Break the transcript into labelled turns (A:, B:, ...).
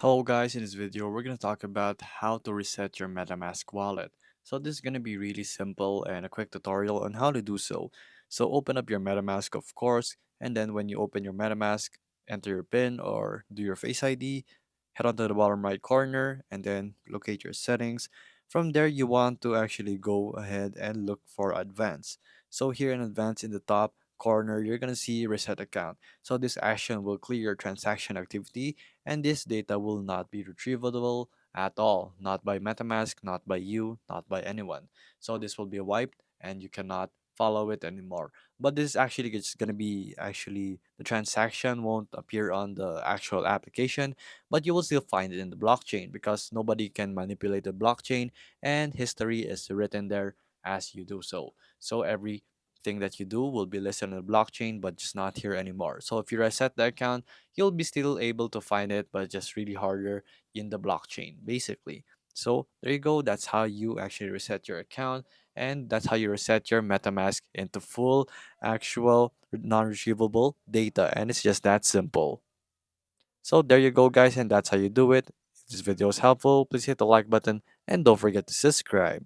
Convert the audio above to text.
A: Hello guys, in this video we're going to talk about how to reset your MetaMask wallet. So this is going to be really simple and a quick tutorial on how to do so. So open up your MetaMask of course, and then when you open your MetaMask, enter your PIN or do your Face ID, head on to the bottom right corner and then locate your settings. From there you want to actually go ahead and look for advanced. So here in advanced in the top corner you're going to see reset account. So this action will clear your transaction activity and this data will not be retrievable at all, not by MetaMask, not by you, not by anyone. So this will be wiped and you cannot follow it anymore. But this is actually just going to be the transaction won't appear on the actual application, but you will still find it in the blockchain because nobody can manipulate the blockchain and history is written there as you do so. So everything that you do will be listed on the blockchain but just not here anymore. So if you reset the account, you'll be still able to find it, but just really harder in the blockchain, basically. So there you go. That's how you actually reset your account, and that's how you reset your MetaMask into full, actual, non-retrievable data. And it's just that simple. So there you go, guys, and that's how you do it. If this video is helpful, please hit the like button and don't forget to subscribe.